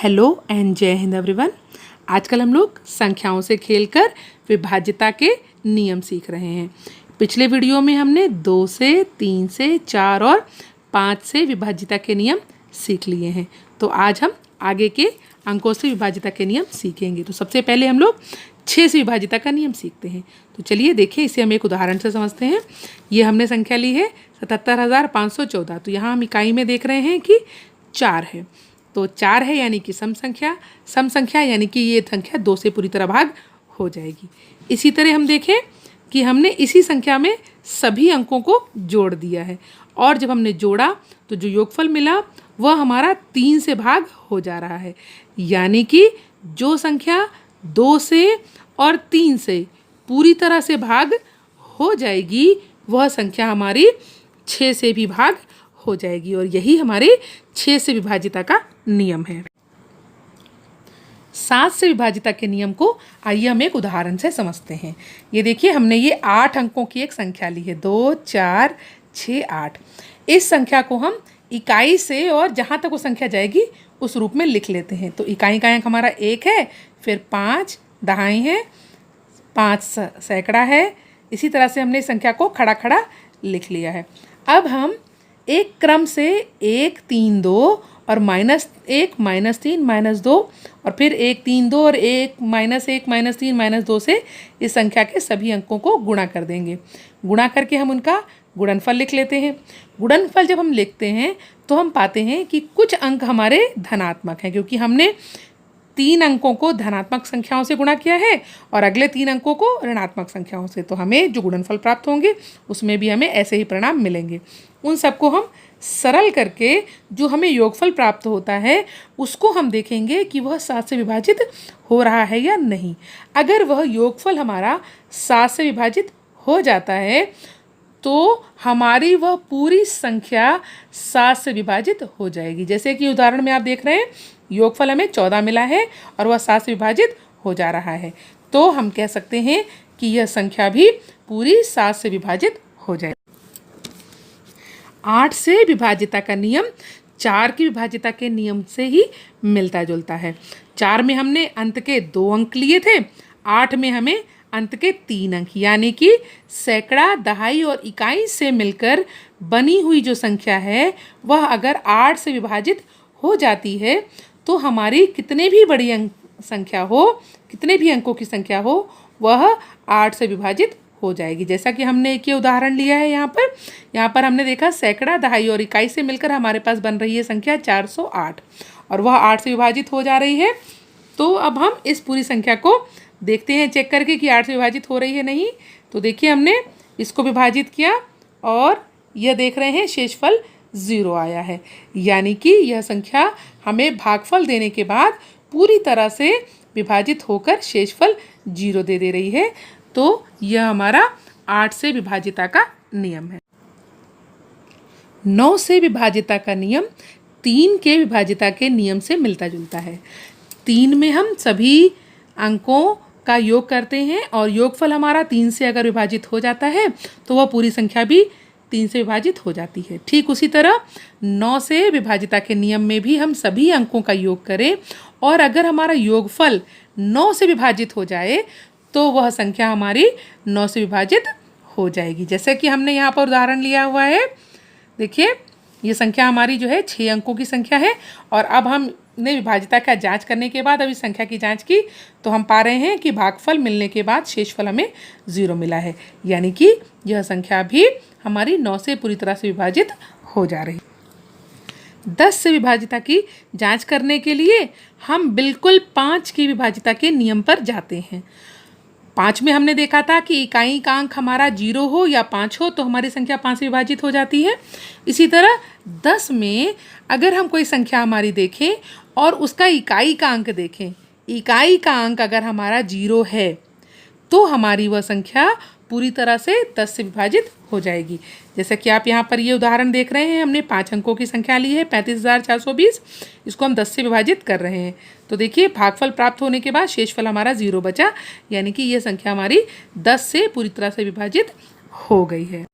Hello and जय Hind everyone. आजकल हम लोग संख्याओं से खेलकर विभाज्यता के नियम सीख रहे हैं। पिछले वीडियो में हमने 2 से 3 से 4 और 5 से विभाज्यता के नियम सीख लिए हैं। तो आज हम आगे के अंकों से विभाज्यता के नियम सीखेंगे। तो सबसे पहले हम लोग 6 से विभाज्यता का नियम सीखते हैं। तो चलिए देखिए, इसे हम एक उदाहरण से समझते हैं। ये हमने संख्या ली है 77,514। तो यहाँ हम इकाई में देख रहे हैं कि 4 है। तो 4 है यानी कि सम संख्या यानी कि ये संख्या 2 से पूरी तरह भाग हो जाएगी। इसी तरह हम देखें कि हमने इसी संख्या में सभी अंकों को जोड़ दिया है और जब हमने जोड़ा तो जो योगफल मिला वह हमारा 3 से भाग हो जा रहा है। यानी कि जो संख्या 2 से और 3 से पूरी तरह से भाग हो जाएगी वह संख्या हमारी 6 से भी भाग हो जाएगी और यही हमारे 6 से विभाज्यता का नियम है। 7 से विभाज्यता के नियम को आइए हम एक उदाहरण से समझते हैं। ये देखिए, हमने ये 8 अंकों की एक संख्या ली है, 2 4 6 8। इस संख्या को हम इकाई से और जहाँ तक वो संख्या जाएगी उस रूप में लिख लेते हैं। तो इकाई का अंक हमारा 1 है, फिर 5 दहाई है, 5 सैकड़ा है। इसी तरह से हमने इस संख्या को खड़ा खड़ा लिख लिया है। अब हम एक क्रम से 1 3 2 और -1 -3 -2 और फिर 1 3 2 और 1 -3 -2 से इस संख्या के सभी अंकों को गुणा कर देंगे। गुणा करके हम उनका गुणनफल लिख लेते हैं। गुणनफल जब हम लिखते हैं तो हम पाते हैं कि कुछ अंक हमारे धनात्मक हैं क्योंकि हमने 3 अंकों को धनात्मक संख्याओं से गुणा किया है और अगले 3 अंकों को ऋणात्मक संख्याओं से। तो हमें जो गुणनफल प्राप्त होंगे उसमें भी हमें ऐसे ही परिणाम मिलेंगे। उन सबको हम सरल करके जो हमें योगफल प्राप्त होता है उसको हम देखेंगे कि वह 7 से विभाजित हो रहा है या नहीं। अगर वह योगफल हमारा 7 से विभाजित हो जाता है तो हमारी वह पूरी संख्या 7 से विभाजित हो जाएगी। जैसे कि उदाहरण में आप देख रहे हैं, योगफल हमें 14 मिला है और वह 7 से विभाजित हो जा रहा है। तो हम कह सकते हैं कि यह संख्या भी पूरी 7 से विभाजित हो जाए। 8 से विभाज्यता का नियम 4 की विभाज्यता के नियम से ही मिलता जुलता है। 4 में हमने अंत के 2 अंक लिए थे, 8 में हमें अंत के 3 अंक यानी कि सैकड़ा दहाई और इकाई से मिलकर बनी हुई जो संख्या है वह अगर 8 से विभाजित हो जाती है तो हमारी कितने भी बड़ी संख्या हो, कितने भी अंकों की संख्या हो, वह 8 से विभाजित हो जाएगी। जैसा कि हमने एक ये उदाहरण लिया है यहाँ पर हमने देखा सैकड़ा दहाई और इकाई से मिलकर हमारे पास बन रही है संख्या 408 और वह 8 से विभाजित हो जा रही है। तो अब हम इस पूरी संख्या को देखते हैं चेक करके कि 8 से विभाजित हो रही है नहीं। तो देखिए, हमने इसको विभाजित किया और यह देख रहे हैं शेषफल 0 आया है। यानी कि यह संख्या हमें भागफल देने के बाद पूरी तरह से विभाजित होकर शेषफल 0 दे रही है। तो यह हमारा 8 से विभाज्यता का नियम है। 9 से विभाज्यता का नियम 3 के विभाज्यता के नियम से मिलता जुलता है। 3 में हम सभी अंकों का योग करते हैं और योगफल हमारा 3 से अगर विभाजित हो जाता है तो वह पूरी संख्या भी 3 से विभाजित हो जाती है। ठीक उसी तरह 9 से विभाज्यता के नियम में भी हम सभी अंकों का योग करें और अगर हमारा योगफल 9 से विभाजित हो जाए तो वह संख्या हमारी 9 से विभाजित हो जाएगी। जैसे कि हमने यहाँ पर उदाहरण लिया हुआ है, देखिए ये संख्या हमारी जो है 6 अंकों की संख्या है और अब हमने विभाज्यता का जांच करने के बाद अब इस संख्या की जांच की तो हम पा रहे हैं कि भागफल मिलने के बाद शेषफल हमें 0 मिला है। यानी कि यह संख्या भी हमारी 9 से पूरी तरह से विभाजित हो जा रही है। 10 से विभाज्यता की जांच करने के लिए हम बिल्कुल 5 की विभाज्यता के नियम पर जाते हैं। 5 में हमने देखा था कि इकाई का अंक हमारा 0 हो या 5 हो तो हमारी संख्या 5 से विभाजित हो जाती है। इसी तरह 10 में अगर हम कोई संख्या हमारी देखें और उसका इकाई का अंक देखें, इकाई का अंक अगर हमारा 0 है तो हमारी वह संख्या पूरी तरह से 10 से विभाजित हो जाएगी। जैसे कि आप यहाँ पर ये उदाहरण देख रहे हैं, हमने 5 अंकों की संख्या ली है 35,420, इसको हम 10 से विभाजित कर रहे हैं। तो देखिए, भागफल प्राप्त होने के बाद शेषफल हमारा 0 बचा, यानी कि ये संख्या हमारी 10 से पूरी तरह से विभाजित हो गई है।